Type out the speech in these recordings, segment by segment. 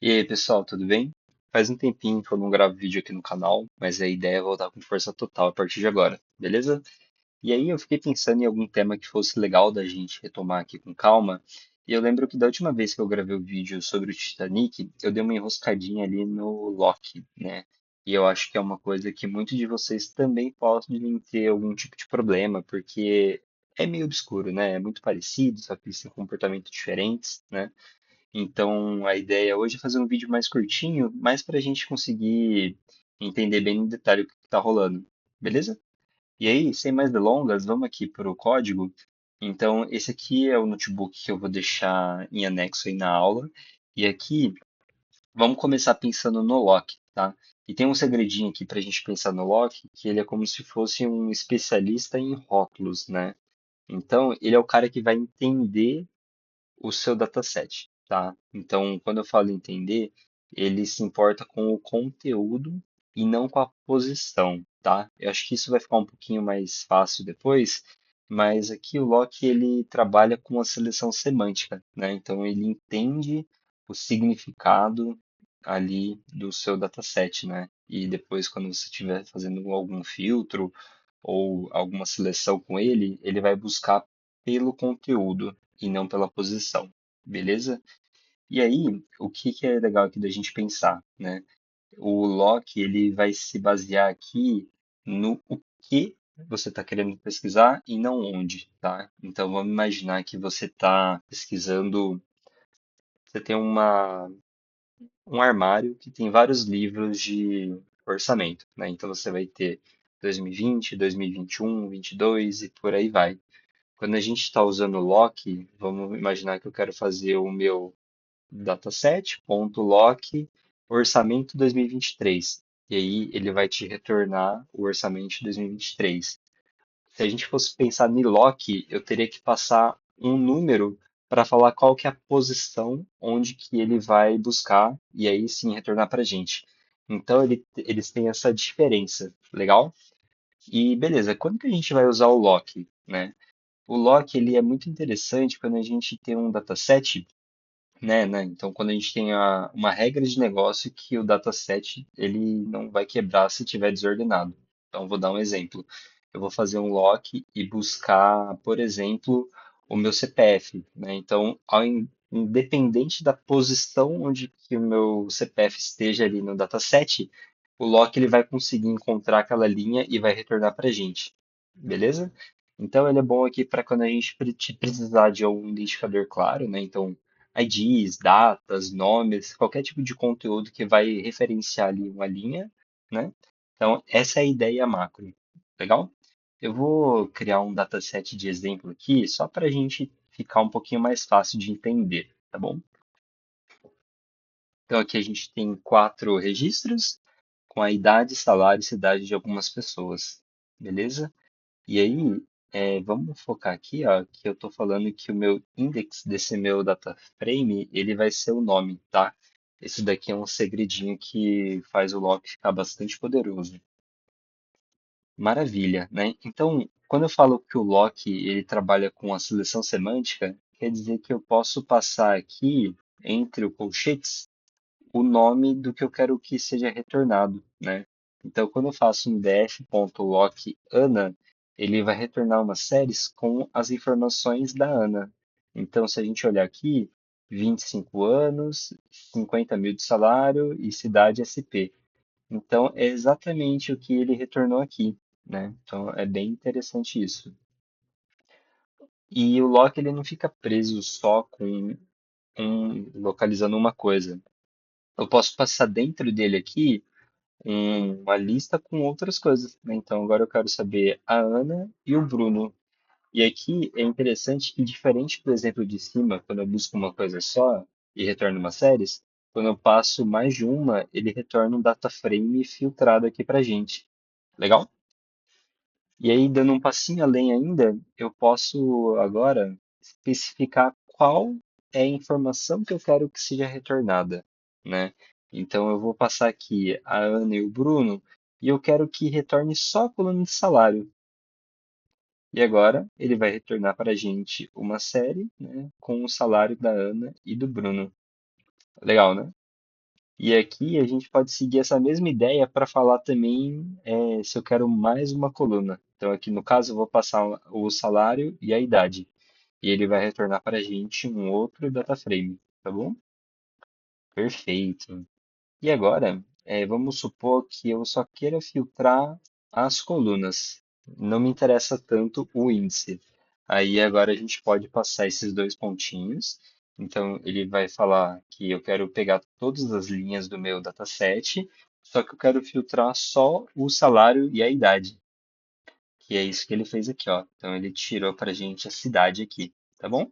E aí, pessoal, tudo bem? Faz um tempinho que eu não gravo vídeo aqui no canal, mas a ideia é voltar com força total a partir de agora, beleza? E aí eu fiquei pensando em algum tema que fosse legal da gente retomar aqui com calma. E eu lembro que da última vez que eu gravei o vídeo sobre o Titanic, eu dei uma enroscadinha ali no Loki, né? E eu acho que é uma coisa que muitos de vocês também podem ter algum tipo de problema, porque é meio obscuro, né? É muito parecido, só que eles têm comportamentos diferentes, né? Então, a ideia hoje é fazer um vídeo mais curtinho, mais para a gente conseguir entender bem no detalhe o que está rolando, beleza? E aí, sem mais delongas, vamos aqui para o código. Então, esse aqui é o notebook que eu vou deixar em anexo aí na aula. E aqui, vamos começar pensando no Loki, tá? E tem um segredinho aqui para a gente pensar no Loki, que ele é como se fosse um especialista em rótulos, né? Então, ele é o cara que vai entender o seu dataset, tá? Então, quando eu falo entender, ele se importa com o conteúdo e não com a posição, tá? Eu acho que isso vai ficar um pouquinho mais fácil depois, mas aqui o Locke ele trabalha com a seleção semântica, né? Então ele entende o significado ali do seu dataset, né? E depois, quando você estiver fazendo algum filtro ou alguma seleção com ele, ele vai buscar pelo conteúdo e não pela posição, beleza? E aí, o que que é legal aqui da gente pensar, né? O Loki, ele vai se basear aqui no o que você está querendo pesquisar e não onde, tá? Então, vamos imaginar que você está pesquisando, você tem um armário que tem vários livros de orçamento, né? Então, você vai ter 2020, 2021, 22 e por aí vai. Quando a gente está usando o lock, vamos imaginar que eu quero fazer o meu dataset.lock orçamento 2023. E aí ele vai te retornar o orçamento de 2023. Se a gente fosse pensar em lock, eu teria que passar um número para falar qual que é a posição onde que ele vai buscar e aí sim retornar para a gente. Então eles têm essa diferença, legal? E beleza, quando que a gente vai usar o lock, né? O lock ele é muito interessante quando a gente tem um dataset, né? Então, quando a gente tem uma regra de negócio que o dataset ele não vai quebrar se estiver desordenado. Então, vou dar um exemplo. Eu vou fazer um lock e buscar, por exemplo, o meu CPF, né? Então, independente da posição onde que o meu CPF esteja ali no dataset, o lock ele vai conseguir encontrar aquela linha e vai retornar para a gente, beleza? Então, ele é bom aqui para quando a gente precisar de um identificador claro, né? Então, IDs, datas, nomes, qualquer tipo de conteúdo que vai referenciar ali uma linha, né? Então, essa é a ideia macro. Legal? Eu vou criar um dataset de exemplo aqui, só para a gente ficar um pouquinho mais fácil de entender, tá bom? Então, aqui a gente tem quatro registros com a idade, salário e cidade de algumas pessoas, beleza? E aí, vamos focar aqui, ó, que eu estou falando que o meu index desse meu data frame, ele vai ser o nome, tá? Esse daqui é um segredinho que faz o lock ficar bastante poderoso. Maravilha, né? Então, quando eu falo que o lock ele trabalha com a seleção semântica, quer dizer que eu posso passar aqui entre o colchetes o nome do que eu quero que seja retornado, né? Então, quando eu faço um df.lock Ana, ele vai retornar uma séries com as informações da Ana. Então, se a gente olhar aqui, 25 anos, 50 mil de salário e cidade SP. Então, é exatamente o que ele retornou aqui, né? Então, é bem interessante isso. E o lock ele não fica preso só com localizando uma coisa. Eu posso passar dentro dele aqui uma lista com outras coisas, né? Então agora eu quero saber a Ana e o Bruno. E aqui é interessante que, diferente do exemplo de cima, quando eu busco uma coisa só e retorno uma séries, quando eu passo mais de uma, ele retorna um data frame filtrado aqui pra gente. Legal? E aí, dando um passinho além ainda, eu posso agora especificar qual é a informação que eu quero que seja retornada, né? Então, eu vou passar aqui a Ana e o Bruno e eu quero que retorne só a coluna de salário. E agora ele vai retornar para a gente uma série, né, com o salário da Ana e do Bruno. Legal, né? E aqui a gente pode seguir essa mesma ideia para falar também se eu quero mais uma coluna. Então aqui no caso eu vou passar o salário e a idade. E ele vai retornar para a gente um outro data frame, tá bom? Perfeito. E agora, vamos supor que eu só queira filtrar as colunas. Não me interessa tanto o índice. Aí agora a gente pode passar esses dois pontinhos. Então ele vai falar que eu quero pegar todas as linhas do meu dataset, só que eu quero filtrar só o salário e a idade, que é isso que ele fez aqui, ó. Então ele tirou para a gente a cidade aqui, tá bom?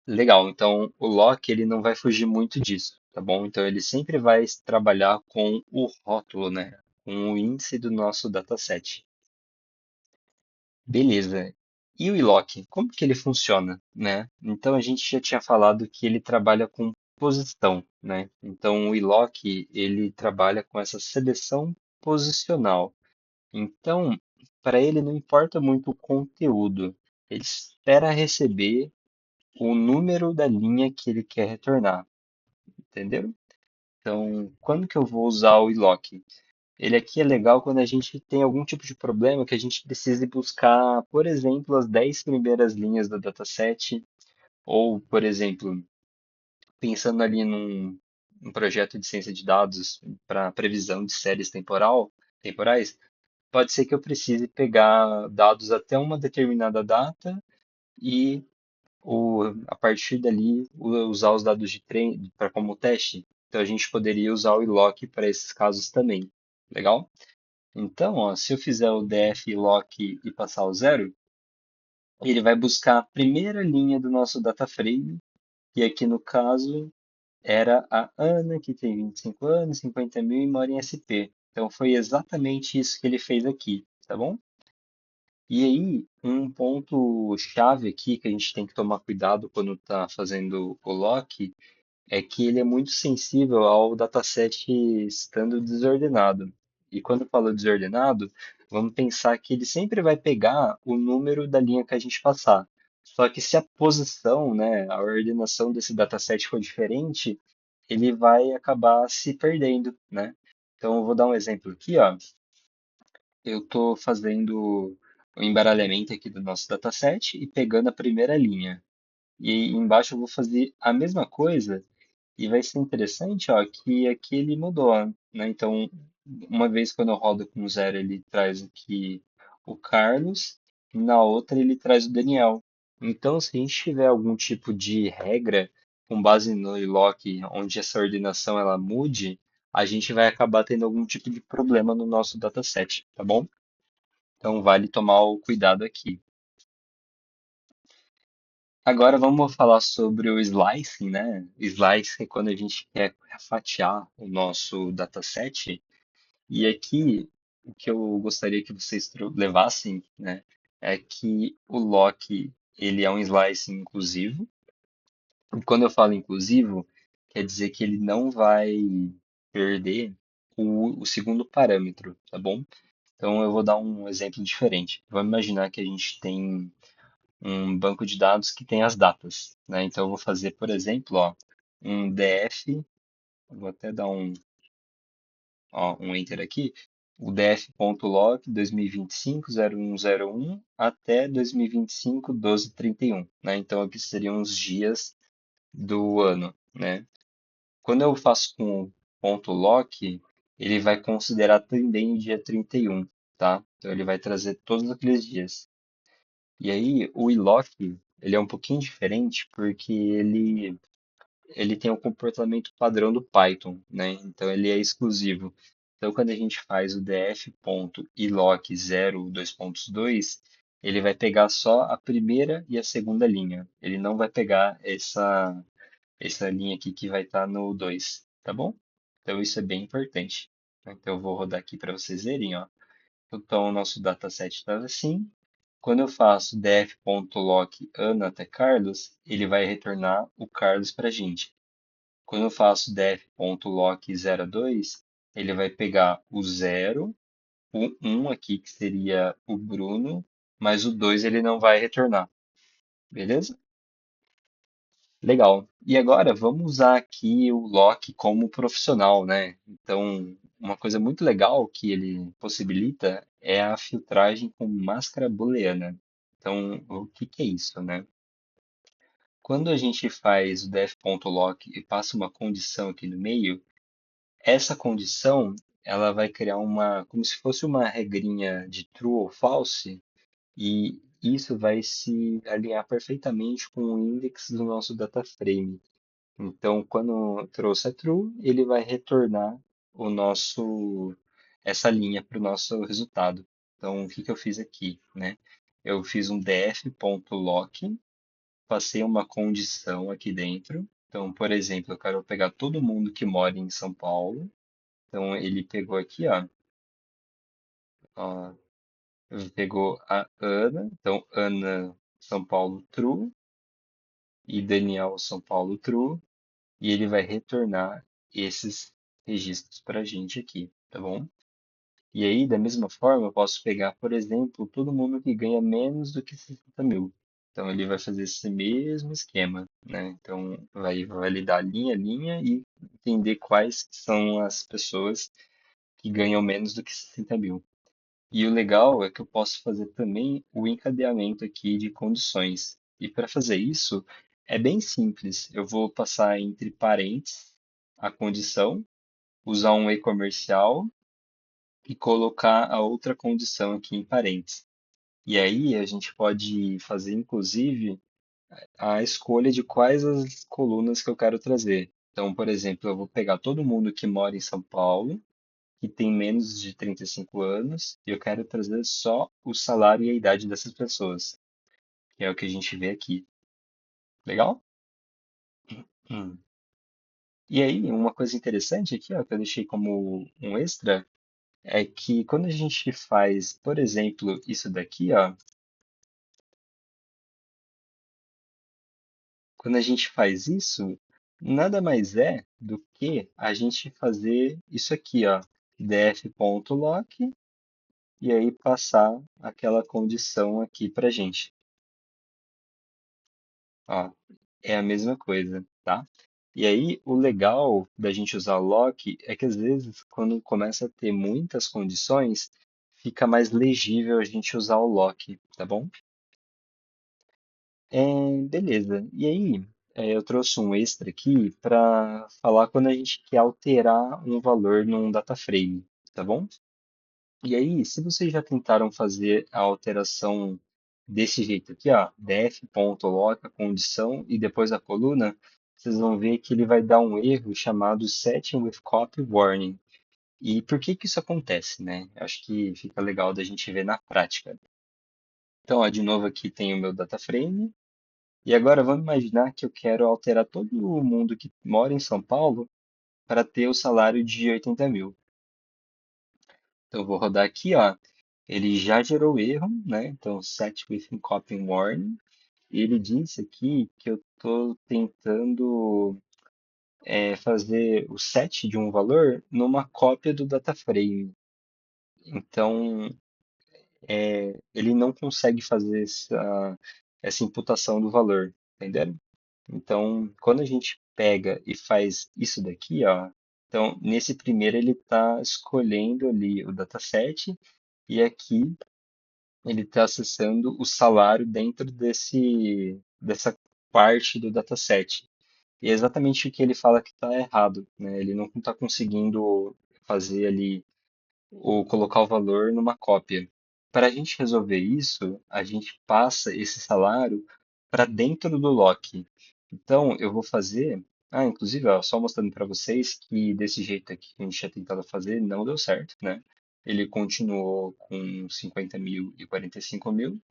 Legal, então o lock ele não vai fugir muito disso, tá bom? Então ele sempre vai trabalhar com o rótulo, né? Com o índice do nosso dataset. Beleza. E o iLock, como que ele funciona, né? Então a gente já tinha falado que ele trabalha com posição, né? Então o iLock ele trabalha com essa seleção posicional. Então, para ele não importa muito o conteúdo, ele espera receber o número da linha que ele quer retornar, entendeu? Então, quando que eu vou usar o iLock? Ele aqui é legal quando a gente tem algum tipo de problema que a gente precise buscar, por exemplo, as 10 primeiras linhas do dataset, ou, por exemplo, pensando ali num projeto de ciência de dados para previsão de séries temporais, pode ser que eu precise pegar dados até uma determinada data e a partir dali usar os dados de treino para como teste. Então a gente poderia usar o iLock para esses casos também. Legal? Então, ó, se eu fizer o df lock e passar o zero, ele vai buscar a primeira linha do nosso data frame, que aqui no caso era a Ana, que tem 25 anos, 50 mil e mora em SP. Então foi exatamente isso que ele fez aqui, tá bom? E aí, um ponto chave aqui que a gente tem que tomar cuidado quando está fazendo o lock é que ele é muito sensível ao dataset estando desordenado. E quando eu falo desordenado, vamos pensar que ele sempre vai pegar o número da linha que a gente passar. Só que se a posição, né, a ordenação desse dataset for diferente, ele vai acabar se perdendo, né? Então, eu vou dar um exemplo aqui, ó. Eu estou fazendo o embaralhamento aqui do nosso dataset e pegando a primeira linha. E aí embaixo eu vou fazer a mesma coisa e vai ser interessante, ó, que aqui ele mudou, né? Então, uma vez quando eu rodo com zero, ele traz aqui o Carlos, e na outra ele traz o Daniel. Então, se a gente tiver algum tipo de regra com base no lock, onde essa ordenação ela mude, a gente vai acabar tendo algum tipo de problema no nosso dataset, tá bom? Então, vale tomar o cuidado aqui. Agora vamos falar sobre o slicing, né? Slicing é quando a gente quer fatiar o nosso dataset. E aqui, o que eu gostaria que vocês levassem, né, é que o lock, ele é um slicing inclusivo. E quando eu falo inclusivo, quer dizer que ele não vai perder o segundo parâmetro, tá bom? Então eu vou dar um exemplo diferente. Vamos imaginar que a gente tem um banco de dados que tem as datas, né? Então eu vou fazer, por exemplo, ó, um df, vou até dar um enter aqui, o df.log 2025-0101 até 2025 12/31, né? Então aqui seriam os dias do ano, né? Quando eu faço com o ponto .lock, ele vai considerar também o dia 31, tá? Então ele vai trazer todos aqueles dias. E aí, o iLock, ele é um pouquinho diferente porque ele tem um comportamento padrão do Python, né? Então, ele é exclusivo. Então, quando a gente faz o df.ilock 0, 2.2, ele vai pegar só a primeira e a segunda linha. Ele não vai pegar essa linha aqui que vai estar no 2, tá bom? Então, isso é bem importante. Então, eu vou rodar aqui para vocês verem, ó. Então, o nosso dataset está assim. Quando eu faço df.lock Ana até Carlos, ele vai retornar o Carlos para a gente. Quando eu faço def.lock 0 a 2, ele vai pegar o 0, o 1 aqui, que seria o Bruno, mas o 2 ele não vai retornar. Beleza? Legal. E agora vamos usar aqui o Loki como profissional, né? Então, uma coisa muito legal que ele possibilita é a filtragem com máscara booleana. Então, o que que é isso, né? Quando a gente faz o def.lock e passa uma condição aqui no meio, essa condição ela vai criar uma, como se fosse uma regrinha de true ou false, e isso vai se alinhar perfeitamente com o index do nosso data frame. Então, quando trouxe true, ele vai retornar o nosso essa linha para o nosso resultado. Então, o que que eu fiz aqui, né? Eu fiz um df.lock, passei uma condição aqui dentro. Então, por exemplo, eu quero pegar todo mundo que mora em São Paulo. Então, ele pegou aqui, ó, pegou a Ana. Então, Ana São Paulo true e Daniel São Paulo true. E ele vai retornar esses registros para a gente aqui, tá bom? E aí, da mesma forma, eu posso pegar, por exemplo, todo mundo que ganha menos do que 60 mil. Então, ele vai fazer esse mesmo esquema, né? Então, vai validar linha a linha e entender quais são as pessoas que ganham menos do que 60 mil. E o legal é que eu posso fazer também o encadeamento aqui de condições. E para fazer isso, é bem simples. Eu vou passar entre parênteses a condição, usar um e-comercial e colocar a outra condição aqui em parênteses. E aí a gente pode fazer, inclusive, a escolha de quais as colunas que eu quero trazer. Então, por exemplo, eu vou pegar todo mundo que mora em São Paulo, que tem menos de 35 anos, e eu quero trazer só o salário e a idade dessas pessoas, que é o que a gente vê aqui. Legal? Hum. E aí, uma coisa interessante aqui, ó, que eu deixei como um extra, é que quando a gente faz, por exemplo, isso daqui, ó, quando a gente faz isso, nada mais é do que a gente fazer isso aqui, ó, df.lock, e aí passar aquela condição aqui pra gente. Ó, é a mesma coisa, tá? E aí, o legal da gente usar o lock é que às vezes, quando começa a ter muitas condições, fica mais legível a gente usar o lock, tá bom? Beleza. E aí, eu trouxe um extra aqui para falar quando a gente quer alterar um valor num data frame, tá bom? E aí, se vocês já tentaram fazer a alteração desse jeito aqui, ó, def.lock, a condição e depois a coluna, vocês vão ver que ele vai dar um erro chamado setting with copy warning. E por que que isso acontece, né? Acho que fica legal da gente ver na prática. Então, ó, de novo aqui tem o meu data frame. E agora vamos imaginar que eu quero alterar todo mundo que mora em São Paulo para ter o salário de 80 mil. Então, eu vou rodar aqui, ó. Ele já gerou erro, né? Então, set with copy warning. E ele disse aqui que eu estou tentando fazer o set de um valor numa cópia do data frame. Então, ele não consegue fazer essa imputação do valor, entendeu? Então, quando a gente pega e faz isso daqui, ó, então nesse primeiro ele está escolhendo ali o dataset e aqui ele está acessando o salário dentro dessa parte do dataset. E é exatamente o que ele fala que está errado, né? Ele não está conseguindo fazer ali ou colocar o valor numa cópia. Para a gente resolver isso, a gente passa esse salário para dentro do lock. Então, eu vou fazer. Ah, inclusive, ó, só mostrando para vocês que desse jeito aqui que a gente tinha tentado fazer não deu certo, né? Ele continuou com 50 mil e 45 mil.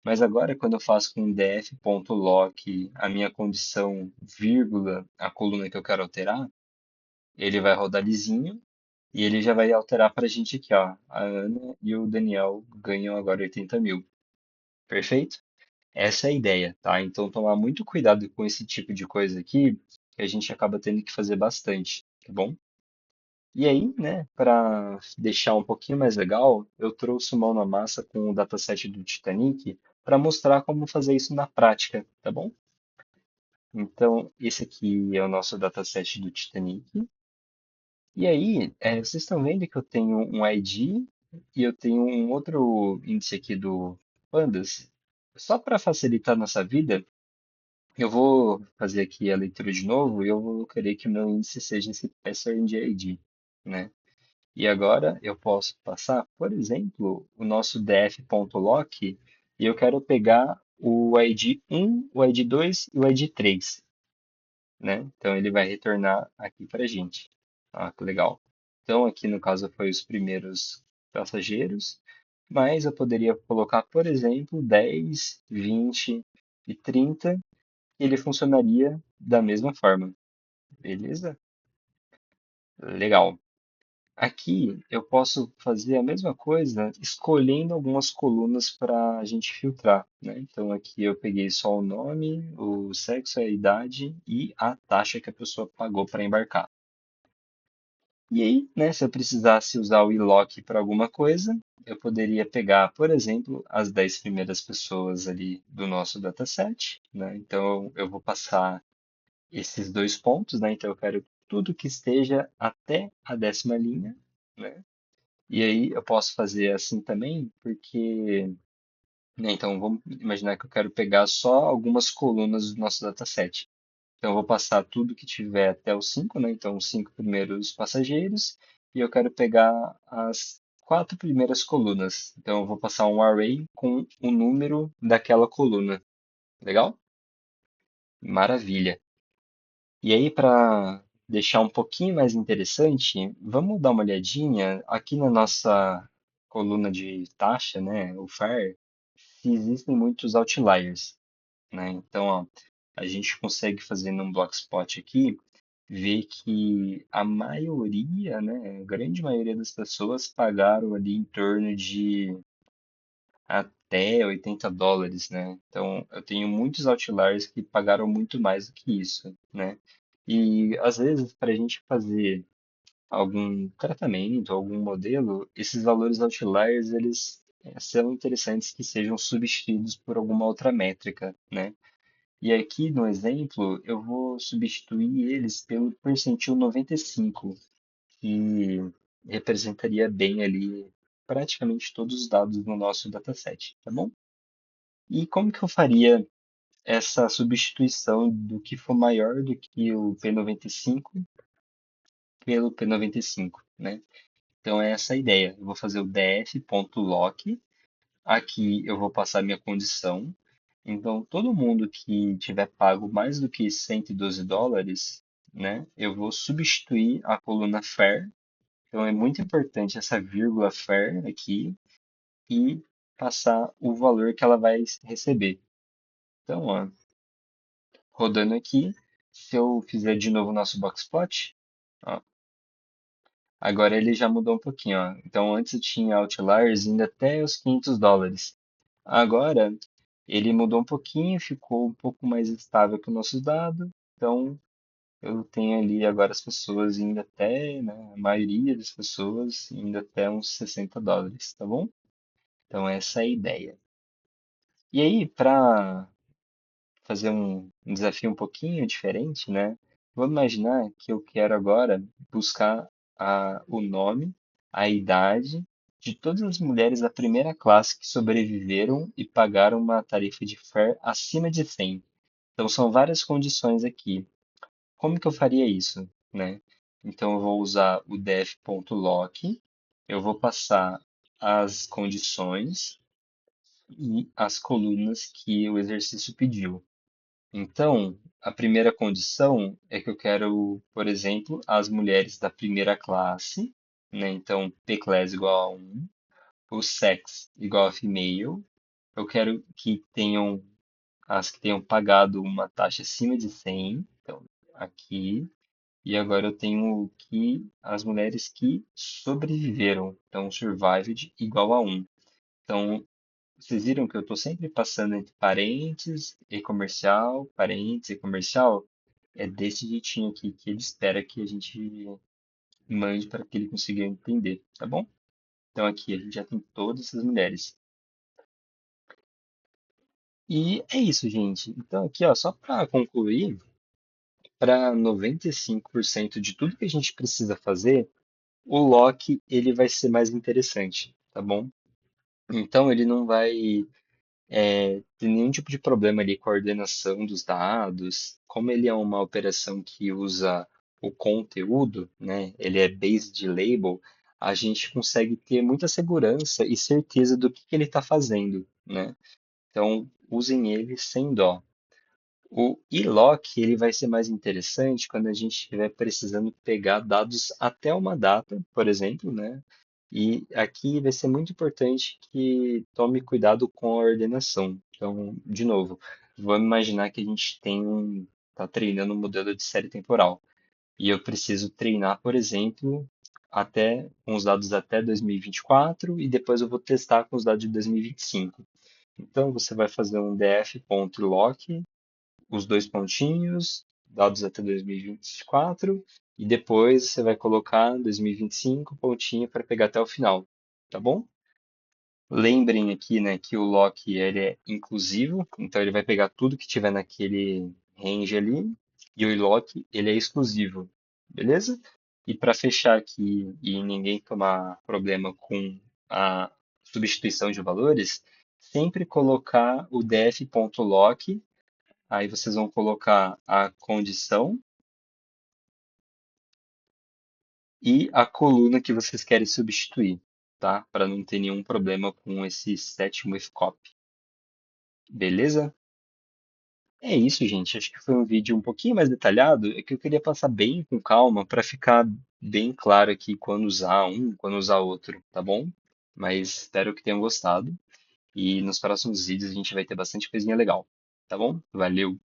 Mas agora, quando eu faço com df.lock a minha condição, vírgula, a coluna que eu quero alterar, ele vai rodar lisinho e ele já vai alterar para a gente aqui, ó. A Ana e o Daniel ganham agora 80 mil. Perfeito? Essa é a ideia, tá? Então tomar muito cuidado com esse tipo de coisa aqui, que a gente acaba tendo que fazer bastante, tá bom? E aí, né, para deixar um pouquinho mais legal, eu trouxe mão na massa com o dataset do Titanic para mostrar como fazer isso na prática, tá bom? Então, esse aqui é o nosso dataset do Titanic. E aí, vocês estão vendo que eu tenho um ID e eu tenho um outro índice aqui do Pandas. Só para facilitar a nossa vida, eu vou fazer aqui a leitura de novo e eu vou querer que o meu índice seja esse Passenger ID, né? E agora eu posso passar, por exemplo, o nosso df.lock e eu quero pegar o ID 1, o ID 2 e o ID 3, né? Então ele vai retornar aqui para a gente. Ah, que legal. Então aqui no caso foi os primeiros passageiros, mas eu poderia colocar, por exemplo, 10, 20 e 30, e ele funcionaria da mesma forma, beleza? Legal. Aqui eu posso fazer a mesma coisa escolhendo algumas colunas para a gente filtrar, né? Então aqui eu peguei só o nome, o sexo, a idade e a taxa que a pessoa pagou para embarcar. E aí, né, se eu precisasse usar o iLock para alguma coisa, eu poderia pegar, por exemplo, as 10 primeiras pessoas ali do nosso dataset, né? Então eu vou passar esses dois pontos, né? Então eu quero tudo que esteja até a 10ª linha, né? E aí eu posso fazer assim também, porque, né, então vamos imaginar que eu quero pegar só algumas colunas do nosso dataset. Então eu vou passar tudo que tiver até os 5, né? Então os 5 primeiros passageiros, e eu quero pegar as 4 primeiras colunas. Então eu vou passar um array com o número daquela coluna. Legal? Maravilha. E aí, para deixar um pouquinho mais interessante, vamos dar uma olhadinha aqui na nossa coluna de taxa, né, o FAR, se existem muitos outliers, né? Então, ó, a gente consegue fazer num Blockspot aqui ver que a maioria, né, a grande maioria das pessoas pagaram ali em torno de até US$ 80, né? Então, eu tenho muitos outliers que pagaram muito mais do que isso, né? E às vezes, para a gente fazer algum tratamento, algum modelo, esses valores outliers, eles são interessantes que sejam substituídos por alguma outra métrica, né? E aqui no exemplo, eu vou substituir eles pelo percentil 95, que representaria bem ali praticamente todos os dados no nosso dataset, tá bom? E como que eu faria essa substituição do que for maior do que o P95 pelo P95, né? Então é essa a ideia. Eu vou fazer o df.lock, aqui eu vou passar minha condição. Então todo mundo que tiver pago mais do que US$ 112, né, eu vou substituir a coluna fair. Então é muito importante essa vírgula fair aqui e passar o valor que ela vai receber. Então, ó, rodando aqui, se eu fizer de novo o nosso boxplot, ó, agora ele já mudou um pouquinho, ó. Então antes tinha outliers indo até os US$ 500. Agora ele mudou um pouquinho, ficou um pouco mais estável que o nosso dado. Então eu tenho ali agora as pessoas indo até, né, a maioria das pessoas indo até uns US$ 60, tá bom? Então essa é a ideia. E aí, para fazer um desafio um pouquinho diferente, né? Vamos imaginar que eu quero agora buscar o nome, a idade de todas as mulheres da primeira classe que sobreviveram e pagaram uma tarifa de fare acima de 100. Então são várias condições aqui. Como que eu faria isso, né? Então eu vou usar o def.lock, eu vou passar as condições e as colunas que o exercício pediu. Então, a primeira condição é que eu quero, por exemplo, as mulheres da primeira classe, né? Então, P-class igual a 1, o sex igual a female. Eu quero que tenham as que tenham pagado uma taxa acima de 100, então aqui. E agora eu tenho que as mulheres que sobreviveram, então survived igual a 1. Então, vocês viram que eu estou sempre passando entre parênteses e comercial? É desse jeitinho aqui que ele espera que a gente mande para que ele consiga entender, tá bom? Então aqui a gente já tem todas essas mulheres. E é isso, gente. Então aqui, ó, só para concluir, para 95% de tudo que a gente precisa fazer, o lock ele vai ser mais interessante, tá bom? Então ele não vai ter nenhum tipo de problema ali com a ordenação dos dados. Como ele é uma operação que usa o conteúdo, né? Ele é based label, a gente consegue ter muita segurança e certeza do que ele está fazendo, né? Então usem ele sem dó. O e-lock ele vai ser mais interessante quando a gente estiver precisando pegar dados até uma data, por exemplo, né? E aqui vai ser muito importante que tome cuidado com a ordenação. Então, de novo, vamos imaginar que a gente está treinando um modelo de série temporal. E eu preciso treinar, por exemplo, até com os dados até 2024 e depois eu vou testar com os dados de 2025. Então, você vai fazer um df.lock os dois pontinhos, dados até 2024, e depois você vai colocar 2025, pontinho para pegar até o final, tá bom? Lembrem aqui, né, que o lock ele é inclusivo, então ele vai pegar tudo que tiver naquele range ali, e o lock ele é exclusivo, beleza? E para fechar aqui e ninguém tomar problema com a substituição de valores, sempre colocar o df.lock. Aí vocês vão colocar a condição e a coluna que vocês querem substituir, tá? Para não ter nenhum problema com esse sétimo if copy. Beleza? É isso, gente. Acho que foi um vídeo um pouquinho mais detalhado. É que eu queria passar bem com calma para ficar bem claro aqui quando usar um, quando usar outro, tá bom? Mas espero que tenham gostado. E nos próximos vídeos a gente vai ter bastante coisinha legal, tá bom? Valeu!